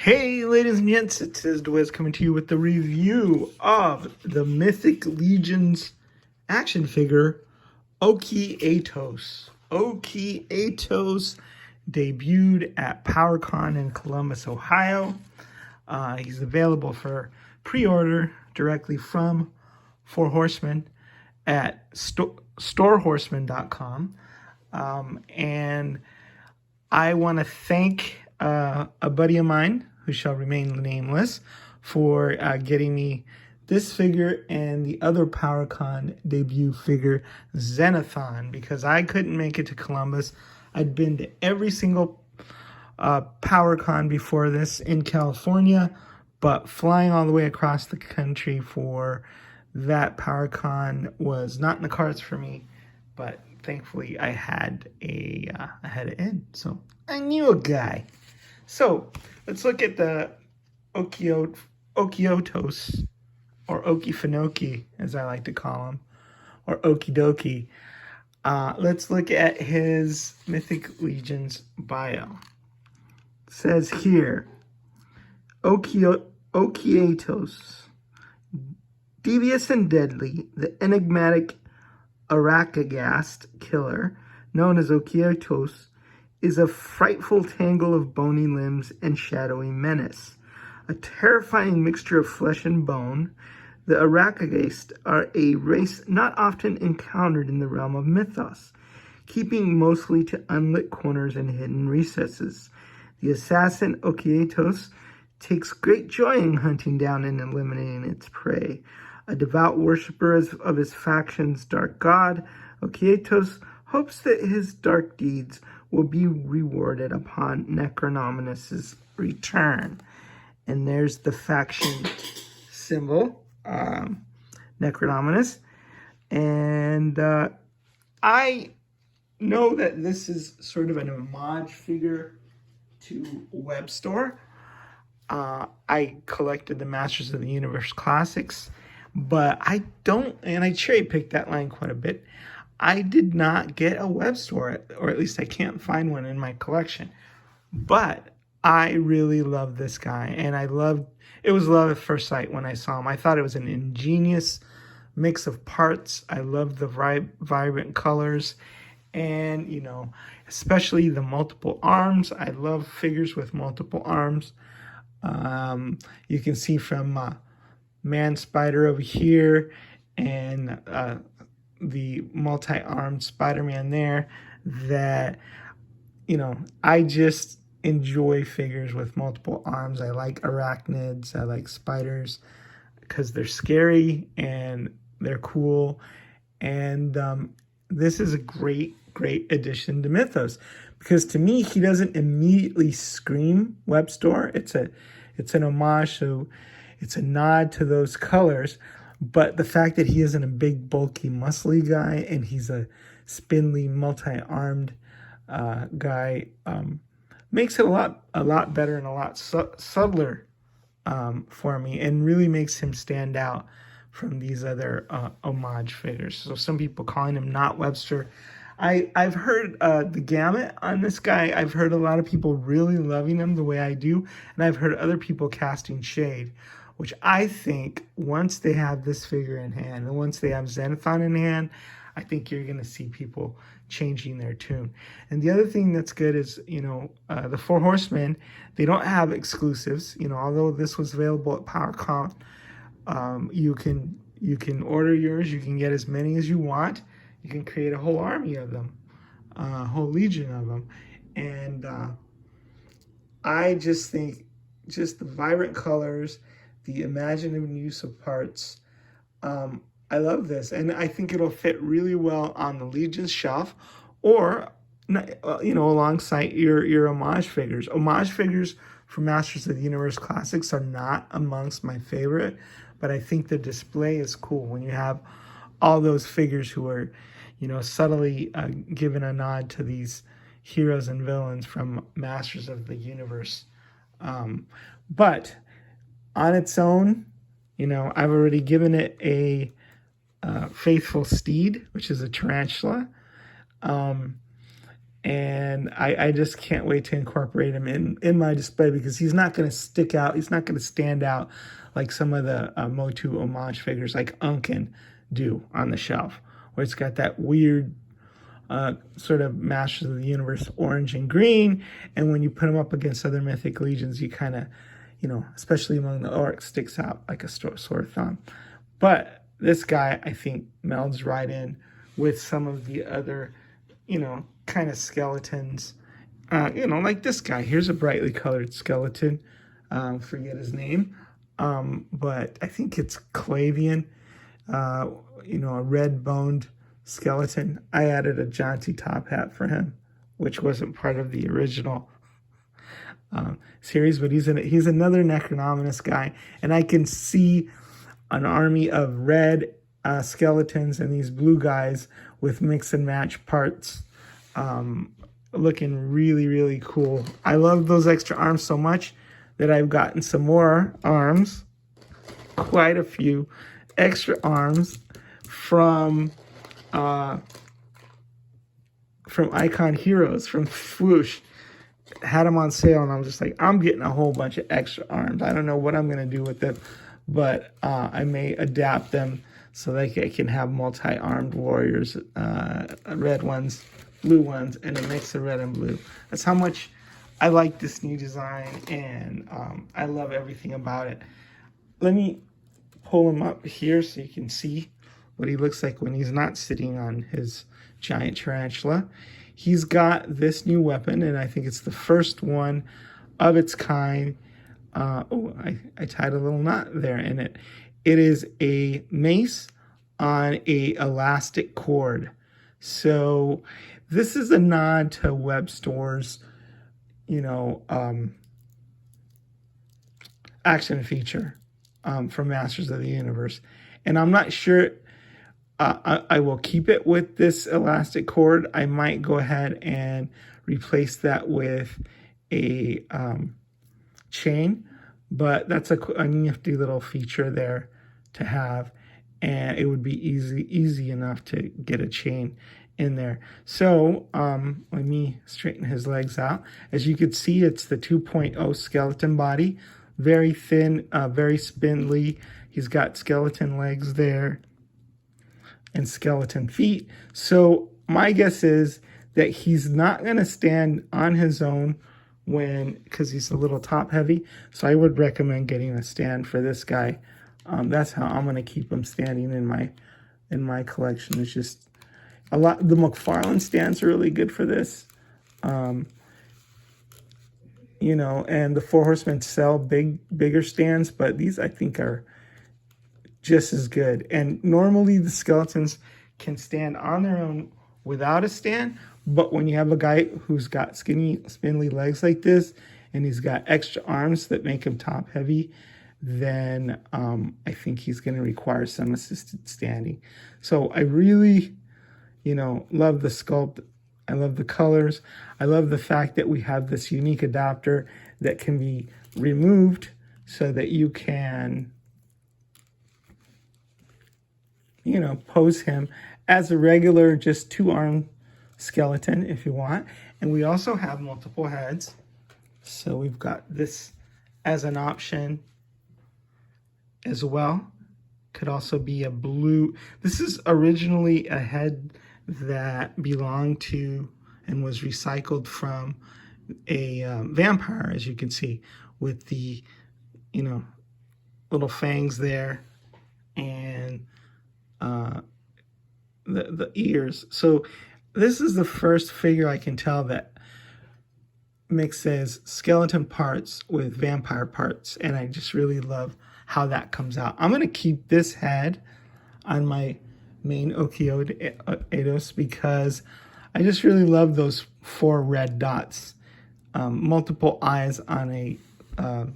Hey, ladies and gents, it is Dwez coming to you with the review of the Mythic Legions action figure, Okeaetos. Okeaetos debuted at PowerCon in Columbus, Ohio. He's available for pre-order directly from Horsemen at storehorsemen.com. And I want to thank a buddy of mine who shall remain nameless for getting me this figure and the other PowerCon debut figure, Xenothon, because I couldn't make it to Columbus. I'd been to every single PowerCon before this in California, but flying all the way across the country for that PowerCon was not in the cards for me. But thankfully, I had an in, so I knew a guy. So let's look at the Okeaetos, or Okefenokee, as I like to call him, or Okidoki. Let's look at his Mythic Legions bio. It says here, Okeaetos, devious and deadly, the enigmatic Okeaetos killer, known as Okeaetos, is a frightful tangle of bony limbs and shadowy menace. A terrifying mixture of flesh and bone, the Okeaetos are a race not often encountered in the realm of mythos, keeping mostly to unlit corners and hidden recesses. The assassin Okeaetos takes great joy in hunting down and eliminating its prey. A devout worshiper of his faction's dark god, Okeaetos hopes that his dark deeds will be rewarded upon Necronominus's return. And there's the faction symbol, Necronominus. And I know that this is sort of an homage figure to Web Store. I collected the Masters of the Universe Classics, but I don't, and I cherry picked that line quite a bit. I did not get a web store, or at least I can't find one in my collection. But I really love this guy, and it was love at first sight when I saw him. I thought it was an ingenious mix of parts. I love the vibrant colors, and, especially the multiple arms. I love figures with multiple arms. You can see from Man Spider over here, and the multi-armed Spider-Man there, that, I just enjoy figures with multiple arms. I like arachnids, I like spiders, because they're scary and they're cool. And this is a great addition to Mythos, because to me, he doesn't immediately scream Web Store. It's an homage, so it's a nod to those colors. But the fact that he isn't a big, bulky, muscly guy, and he's a spindly, multi-armed guy, makes it a lot better and a lot subtler for me, and really makes him stand out from these other homage figures. So some people calling him not Webster. I've heard the gamut on this guy. I've heard a lot of people really loving him the way I do, and I've heard other people casting shade, which I think once they have this figure in hand, and once they have Xenothon in hand, I think you're going to see people changing their tune. And the other thing that's good is, the Four Horsemen, they don't have exclusives. Although this was available at PowerCon, you can order yours. You can get as many as you want. You can create a whole army of them, a whole legion of them. And I just think just the vibrant colors, the imaginative use of parts, I love this, and I think it'll fit really well on the Legion's shelf, or alongside your homage figures. Homage figures for Masters of the Universe Classics are not amongst my favorite, but I think the display is cool when you have all those figures who are, subtly given a nod to these heroes and villains from Masters of the Universe. But on its own, I've already given it a faithful steed, which is a tarantula. And I just can't wait to incorporate him in my display, because he's not going to stick out. He's not going to stand out like some of the Motu homage figures like Unkin do on the shelf, where it's got that weird sort of Masters of the Universe orange and green. And when you put them up against other Mythic Legions, you kind of, especially among the orcs, sticks out like a sore thumb. But this guy, I think, melds right in with some of the other, kind of skeletons. Like this guy. Here's a brightly colored skeleton. Forget his name. But I think it's Clavian. A red-boned skeleton. I added a jaunty top hat for him, which wasn't part of the original series, but he's another Necronominus guy, and I can see an army of red skeletons and these blue guys with mix and match parts, looking really, really cool. I love those extra arms so much that I've gotten some more arms, quite a few extra arms from Icon Heroes, from Swoosh. Had them on sale, and I'm just like, I'm getting a whole bunch of extra arms. I don't know what I'm going to do with them, but I may adapt them so that I can have multi-armed warriors, red ones, blue ones, and a mix of red and blue. That's how much I like this new design, and I love everything about it. Let me pull him up here so you can see what he looks like when he's not sitting on his giant tarantula. He's got this new weapon, and I think it's the first one of its kind. I tied a little knot there in it. It is a mace on a elastic cord. So this is a nod to Web Store's, action feature from Masters of the Universe. And I'm not sure I will keep it with this elastic cord. I might go ahead and replace that with a chain, but that's a nifty little feature there to have, and it would be easy enough to get a chain in there. So let me straighten his legs out. As you can see, it's the 2.0 skeleton body, very thin, very spindly. He's got skeleton legs there and skeleton feet. So my guess is that he's not going to stand on his own because he's a little top heavy. So I would recommend getting a stand for this guy. That's how I'm going to keep him standing in my collection. It's just a lot. The McFarlane stands are really good for this. And the Four Horsemen sell bigger stands, but these I think are just as good. And normally the skeletons can stand on their own without a stand, but when you have a guy who's got skinny, spindly legs like this, and he's got extra arms that make him top heavy, then I think he's going to require some assisted standing. So I really, love the sculpt. I love the colors. I love the fact that we have this unique adapter that can be removed so that you can pose him as a regular, just 2-arm skeleton if you want. And we also have multiple heads. So we've got this as an option as well. Could also be a blue. This is originally a head that belonged to and was recycled from a vampire, as you can see, with the, little fangs there and the ears. So this is the first figure I can tell that mixes skeleton parts with vampire parts, and I just really love how that comes out. I'm going to keep this head on my main Okeaetos because I just really love those 4 red dots. Multiple eyes on a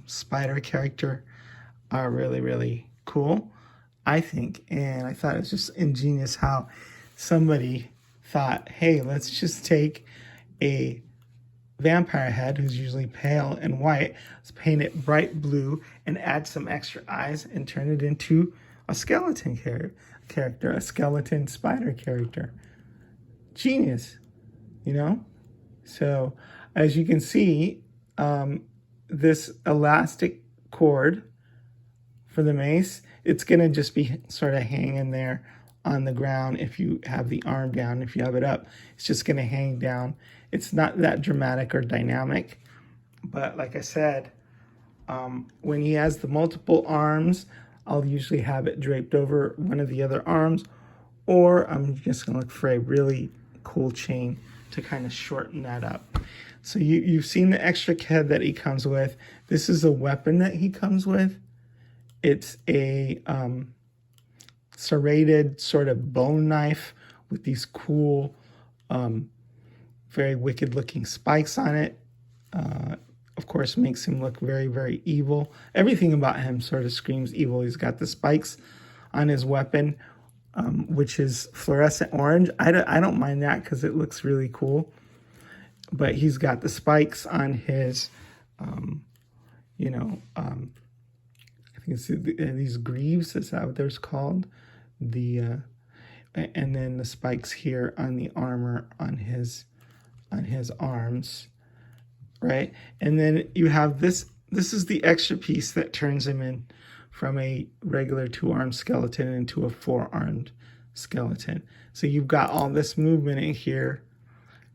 spider character are really, really cool, I think. And I thought it was just ingenious how somebody thought, hey, let's just take a vampire head who's usually pale and white, let's paint it bright blue and add some extra eyes and turn it into a skeleton character, a skeleton spider character. Genius, So as you can see, this elastic cord for the mace, it's going to just be sort of hanging there on the ground if you have the arm down. If you have it up, it's just going to hang down. It's not that dramatic or dynamic. But like I said, when he has the multiple arms, I'll usually have it draped over one of the other arms, or I'm just going to look for a really cool chain to kind of shorten that up. So you've seen the extra head that he comes with. This is a weapon that he comes with. It's a serrated sort of bone knife with these cool, very wicked looking spikes on it. Of course, makes him look very, very evil. Everything about him sort of screams evil. He's got the spikes on his weapon, which is fluorescent orange. I don't mind that because it looks really cool. But he's got the spikes on his, I think it's these greaves, is that what they're called? And then the spikes here on the armor on his arms, right? And then you have this. This is the extra piece that turns him in from a regular 2-armed skeleton into a 4-armed skeleton. So you've got all this movement in here,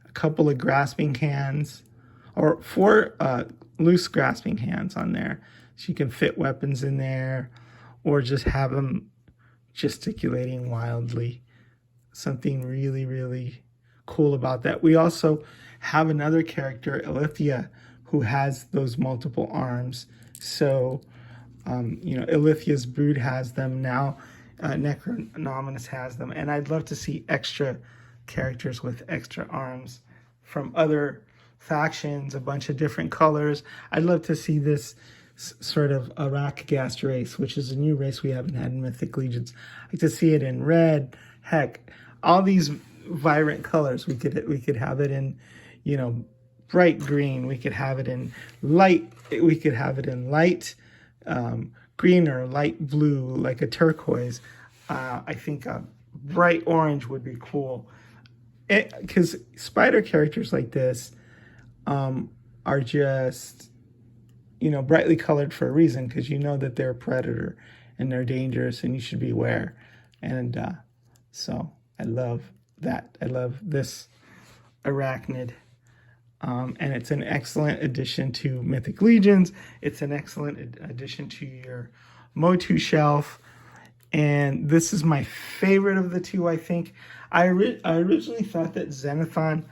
a couple of grasping hands, or 4 loose grasping hands on there. So you can fit weapons in there, or just have them gesticulating wildly. Something really, really cool about that. We also have another character, Ilithia, who has those multiple arms. So, Ilithia's brood has them now. Necronominus has them. And I'd love to see extra characters with extra arms from other factions, a bunch of different colors. I'd love to see this sort of Okeaetos race, which is a new race we haven't had in Mythic Legions. I'd like to see it in red, heck, all these vibrant colors. We could have it in, bright green. We could have it in light. We could have it in light green or light blue, like a turquoise. I think a bright orange would be cool. Because spider characters like this are just, brightly colored for a reason, because you know that they're a predator and they're dangerous and you should be aware. And so I love that. I love this arachnid. And it's an excellent addition to Mythic Legions. It's an excellent addition to your Motu shelf. And this is my favorite of the two, I think. I originally thought that Xenophon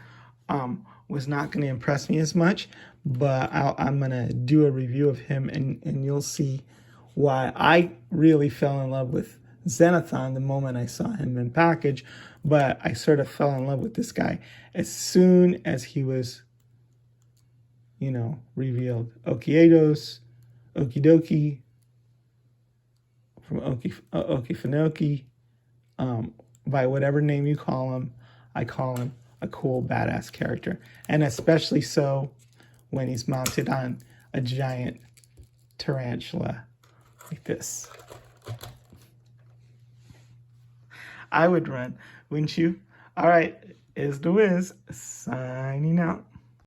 was not going to impress me as much, but I'm going to do a review of him, and you'll see why I really fell in love with Xenophon the moment I saw him in package, but I sort of fell in love with this guy as soon as he was, revealed. Okeaetos, Okidoki, from Okefenoki, by whatever name you call him, I call him a cool, badass character. And especially so when he's mounted on a giant tarantula like this. I would run, wouldn't you? All right, is the Wiz signing out.